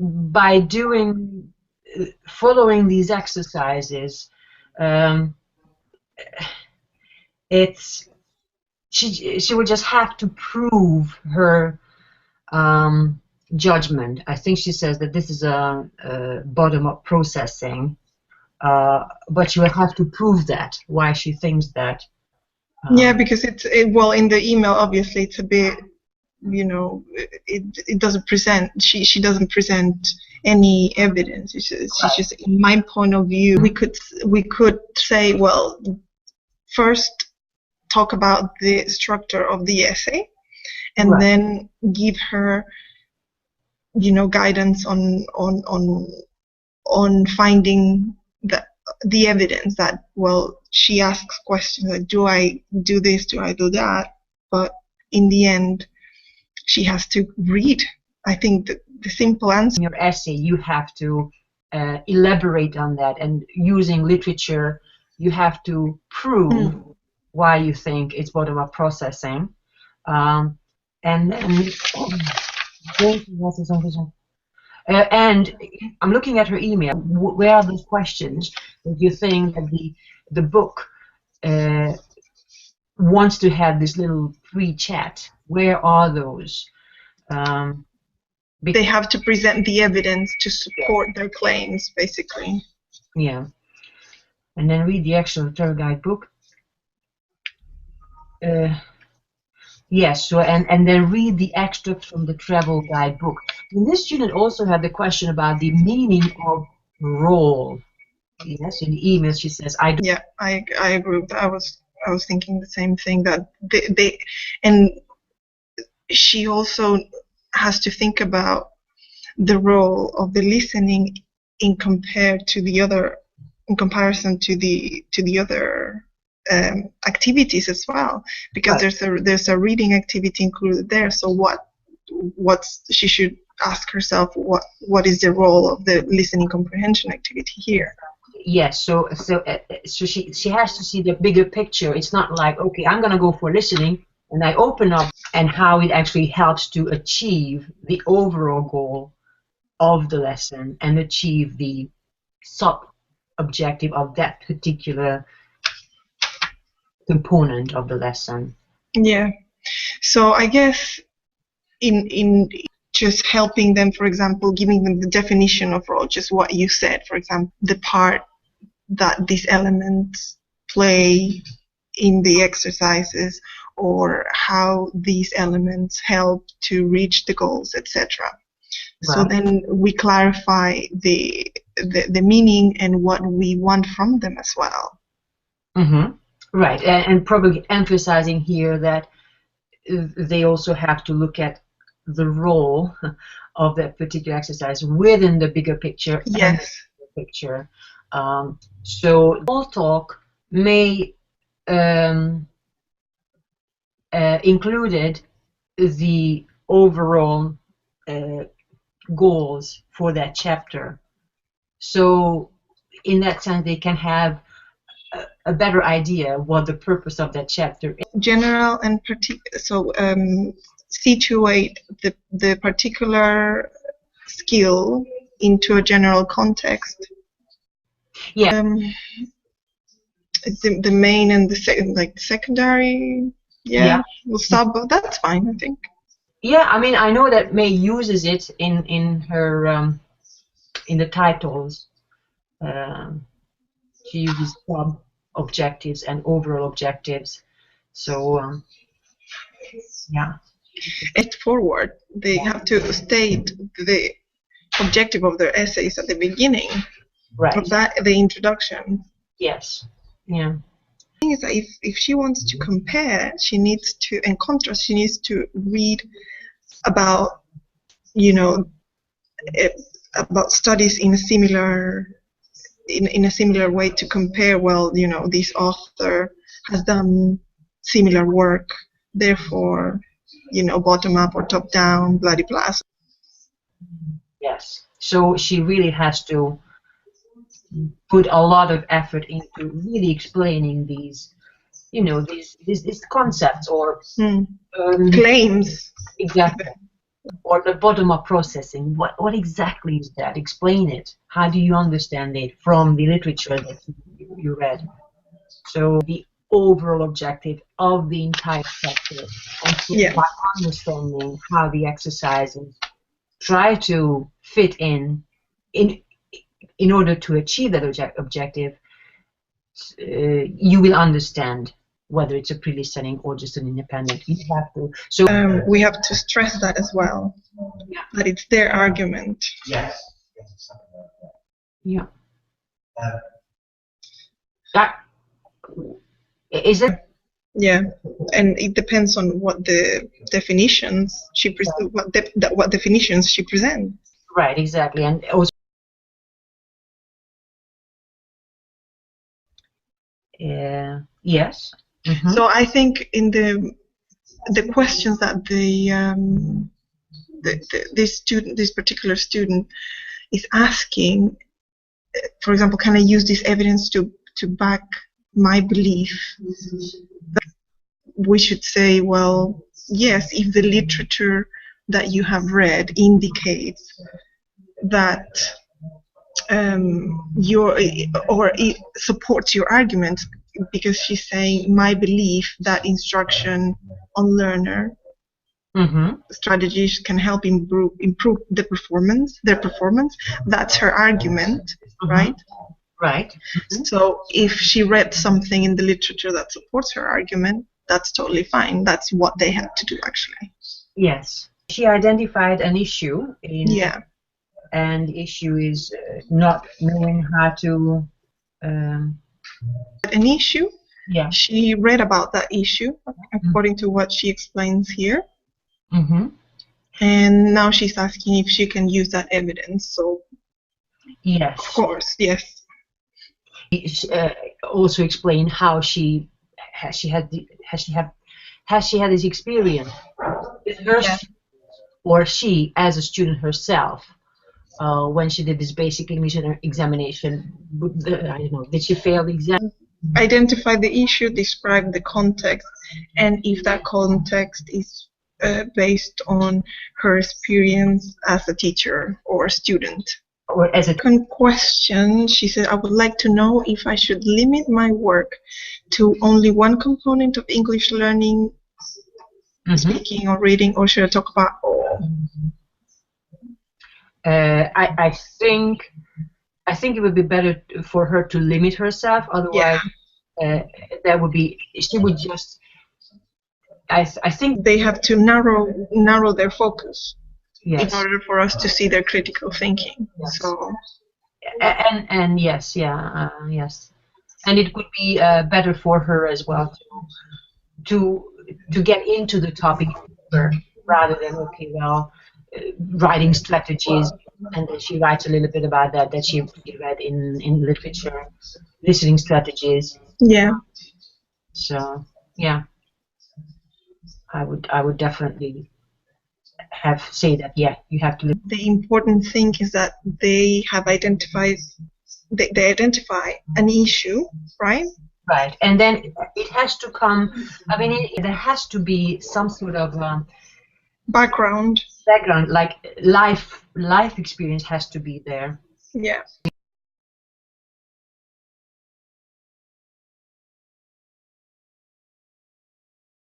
by following these exercises, she will just have to prove her judgment. I think she says that this is a bottom-up processing, but she will have to prove that, why she thinks that. Yeah, because well, in the email, obviously, it's a bit, you know, it doesn't present. She doesn't present any evidence. She's just, in my point of view, we could say, well, first talk about the structure of the essay, and then give her, you know, guidance on finding the evidence that, well, she asks questions like, do I do this, do I do that, but in the end she has to read. I think that the simple answer in your essay, you have to elaborate on that, and using literature you have to prove why you think it's bottom-up processing, and I'm looking at her email. Where are those questions that you think that the book wants to have this little pre-chat? Where are those? They have to present the evidence to support their claims, basically. Yeah. And then read the actual travel guide book. Yes, so and then read the extract from the travel guide book. And this student also had the question about the meaning of role. Yes, in the email she says, I don't. Yeah, I agree with that. I was thinking the same thing, that and she also has to think about the role of the listening in comparison to the other activities as well, because there's a reading activity included there. So she should ask herself, what is the role of the listening comprehension activity here? Yes, so she has to see the bigger picture. It's not like, okay, I'm gonna go for listening and I open up, and how it actually helps to achieve the overall goal of the lesson and achieve the sub-objective of that particular component of the lesson. Yeah. So I guess in just helping them, for example, giving them the definition of role, just what you said, for example, the part that these elements play in the exercises, or how these elements help to reach the goals, etc. So then we clarify the meaning and what we want from them as well. Mm-hmm. Right, and probably emphasizing here that they also have to look at the role of that particular exercise within the bigger picture. Yes. And the bigger picture. So small talk may included the overall goals for that chapter. So in that sense, they can have a better idea what the purpose of that chapter is. General and particular. So situate the particular skill into a general context. Yeah. The main and the secondary. Yeah. We'll stop. But that's fine, I think. Yeah, I mean, I know that May uses it in her in the titles. She uses sub-objectives and overall objectives. So, yeah. It's forward. They have to state the objective of their essays at the beginning. Right. Of that, the introduction. Yes. Yeah. The thing is that if she wants to compare, she needs to, and contrast, she needs to read about, about studies in a similar way to compare. Well, this author has done similar work, therefore, bottom up or top down, blah blah blah. Yes. So she really has to put a lot of effort into really explaining these, these concepts or claims. Exactly. or the bottom-up processing. What exactly is that? Explain it. How do you understand it from the literature that you read? So the overall objective of the entire chapter, and Yeah. by understanding how the exercises try to fit in order to achieve that objective, you will understand whether it's a pre-listening or just an independent. You have to. So we have to stress that as well. Yeah. That it's their argument. Yes. Yeah. That is it. Yeah, and it depends on what the definitions what definitions she presents. Right. Exactly. And also. Yes. Mm-hmm. So I think in the questions that this particular student is asking, for example, can I use this evidence to back my belief? We should say, well, yes, if the literature that you have read indicates that it supports your argument, because she's saying my belief that instruction on learner strategies can help improve their performance. That's her argument, right? Right. So if she read something in the literature that supports her argument, that's totally fine. That's what they have to do, actually. Yes. She identified an issue. And the issue is not knowing how to. An issue? Yeah. She read about that issue, according to what she explains here. And now she's asking if she can use that evidence. So, yes. Of course, yes. Also explain how she had this experience with her, or she as a student herself, when she did this basic English examination. I don't know, did she fail the exam? Identify the issue, describe the context, and if that context is based on her experience as a teacher or a student. Or as a second question, she said, I would like to know if I should limit my work to only one component of English learning, speaking or reading, or should I talk about all? I think it would be better for her to limit herself. Otherwise, that would be, she would just. I think they have to narrow their focus. Yes. In order for us to see their critical thinking. Yes. So. And yes, yes, and it would be better for her as well to get into the topic rather than writing strategies, and then she writes a little bit about that she read in literature, listening strategies. Yeah. So yeah, I would definitely say that you have to. The important thing is that they have identify an issue, right? Right, and then it has to come. I mean, there has to be some sort of background, like life experience has to be there. Yeah.